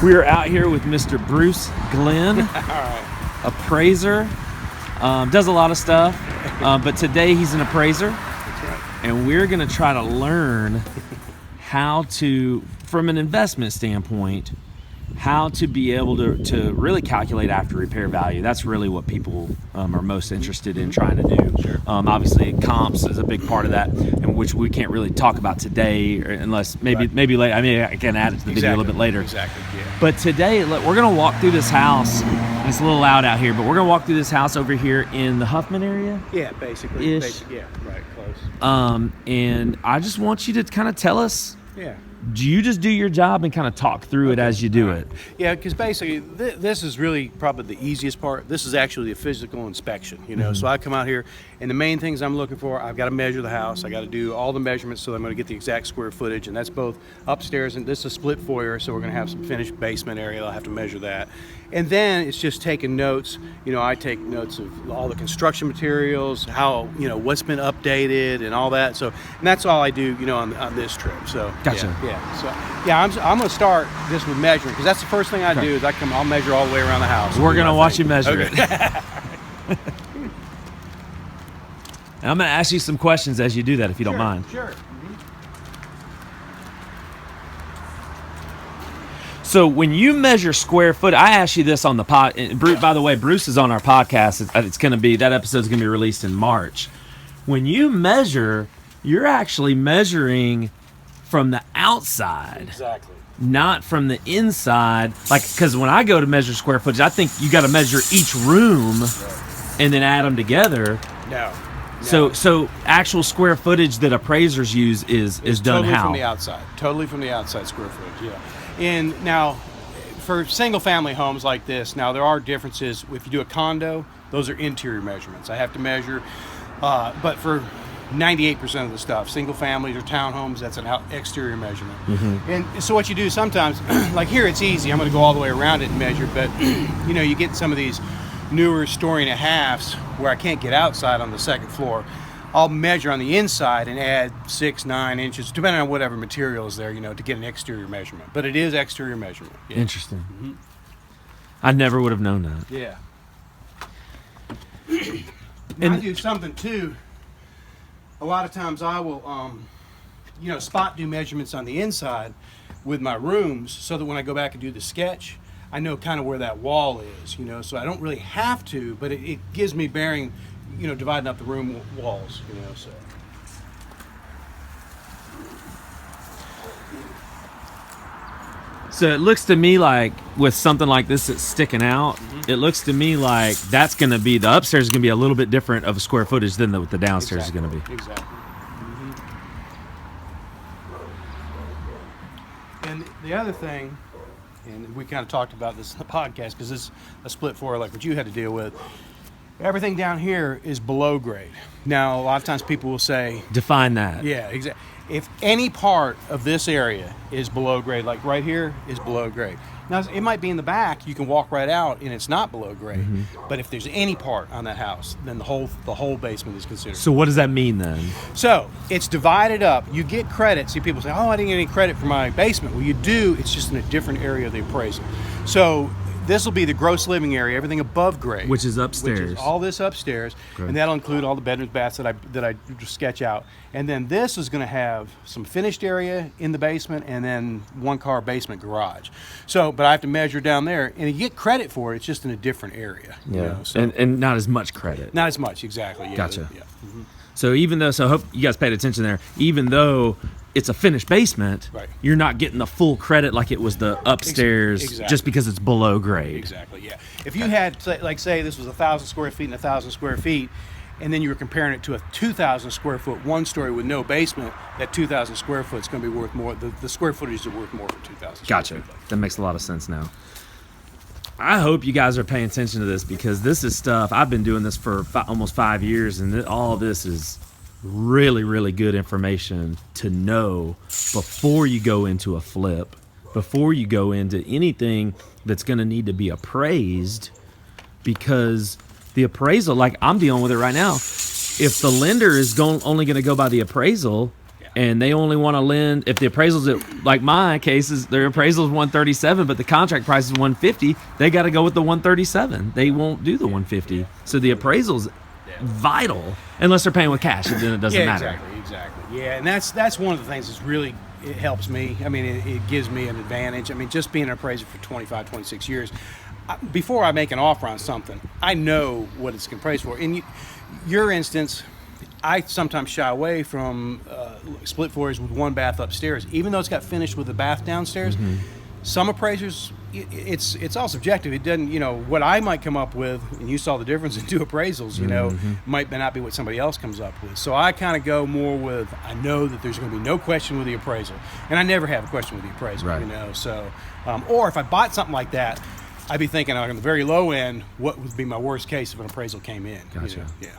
We are out here with Mr. Bruce Glenn, appraiser. Does a lot of stuff, but today he's an appraiser. That's right. And we're going to try to learn how to, from an investment standpoint, how to be able to really calculate after repair value. That's really what people are most interested in trying to do. Sure. Obviously, comps is a big part of that, and which we can't really talk about today, unless maybe later. I mean, I can add it to the video a little bit later. Exactly. Yeah. But today, we're going to walk through this house. It's a little loud out here, but we're going to walk through this house over here in the Huffman area. Yeah, basically. Ish. Yeah, right, close. And I just want you to kind of tell us. Yeah. Do you just do your job and kind of talk through it as you do it? Yeah, because basically this is really probably the easiest part. This is actually a physical inspection, you know. Mm-hmm. So I come out here, and the main things I'm looking for, I've got to measure the house. I got to do all the measurements, so I'm going to get the exact square footage, and that's both upstairs, and this is a split foyer, so we're going to have some finished basement area. I'll have to measure that. And then it's just taking notes. You know, I take notes of all the construction materials, how, you know, what's been updated and all that. So, and that's all I do, you know, on this trip. So, Gotcha. Yeah. So, yeah, I'm going to start just with measuring, because that's the first thing I do is I'll measure all the way around the house. We're going to watch you measure it. And I'm going to ask you some questions as you do that, if you don't mind. Sure. So when you measure square foot, I asked you this on the pod. By the way, Bruce is on our podcast. It's going to be, that episode's going to be released in March. When you measure, you're actually measuring from the outside. Exactly. Not from the inside. Like, because when I go to measure square footage, I think you got to measure each room and then add them together. No. So actual square footage that appraisers use is done totally how? From the outside. Totally from the outside square footage, yeah. And now, for single-family homes like this, now there are differences. If you do a condo, those are interior measurements. I have to measure, but for 98% of the stuff, single families or townhomes, that's an exterior measurement. Mm-hmm. And so what you do sometimes, like here it's easy, I'm going to go all the way around it and measure, but you know, you get some of these newer story and a halves where I can't get outside on the second floor. I'll measure on the inside and add 6-9 inches, depending on whatever material is there, you know, to get an exterior measurement. But it is exterior measurement. Yeah. Interesting. Mm-hmm. I never would have known that. Yeah. Now I do something too. A lot of times I will, you know, spot do measurements on the inside with my rooms, so that when I go back and do the sketch, I know kind of where that wall is, you know, so I don't really have to, but it gives me bearing, you know, dividing up the room walls, you know, so. So it looks to me like with something like this that's sticking out, it looks to me like that's going to be, the upstairs is going to be a little bit different of square footage than what the downstairs is going to be. Exactly. Mm-hmm. And the other thing, and we kind of talked about this in the podcast because it's a split floor like what you had to deal with. Everything down here is below grade. Now, a lot of times people will say... Define that. Yeah, exactly. If any part of this area is below grade, like right here is below grade. Now, it might be in the back, you can walk right out and it's not below grade. Mm-hmm. But if there's any part on that house, then the whole basement is considered. So what does that mean then? So it's divided up. You get credit. See, people say, oh, I didn't get any credit for my basement. Well, you do. It's just in a different area of the appraisal. So this will be the gross living area, everything above grade. Which is upstairs. Which is all this upstairs. Great. And that'll include all the bedrooms, baths that I sketch out. And then this is going to have some finished area in the basement and then one-car basement garage. So, but I have to measure down there. And you get credit for it. It's just in a different area. Yeah. You know, so. And not as much credit. Not as much, exactly. Yeah. Gotcha. Yeah. Mm-hmm. So even though, so I hope you guys paid attention there, even though it's a finished basement, right, you're not getting the full credit like it was the upstairs just because it's below grade. Exactly, yeah. If you had, say this was 1,000 square feet and 1,000 square feet, and then you were comparing it to a 2,000 square foot one story with no basement, that 2,000 square foot is going to be worth more. The square footage is worth more for 2,000 Gotcha. square feet. That makes a lot of sense now. I hope you guys are paying attention to this because this is stuff, I've been doing this for almost 5 years, and all this is really, really good information to know before you go into a flip, before you go into anything that's going to need to be appraised, because the appraisal, like I'm dealing with it right now, if the lender is only going to go by the appraisal, and they only want to lend if the appraisals at, like my cases, their appraisal is 137, but the contract price is 150. They got to go with the 137. They won't do the 150. So the appraisal's vital unless they're paying with cash, and then it doesn't matter. Exactly. Yeah, and that's one of the things that's really, it helps me. I mean, it gives me an advantage. I mean, just being an appraiser for 25, 26 years, before I make an offer on something, I know what it's going to appraise for. In your instance, I sometimes shy away from split floors with one bath upstairs, even though it's got finished with a bath downstairs. Some appraisers, it's all subjective. It doesn't, what I might come up with, and you saw the difference in two appraisals, might not be what somebody else comes up with. So I kind of go more with, I know that there's going to be no question with the appraisal, and I never have a question with the appraisal, Right. So, or if I bought something like that, I'd be thinking on the very low end, what would be my worst case if an appraisal came in? Gotcha. Yeah.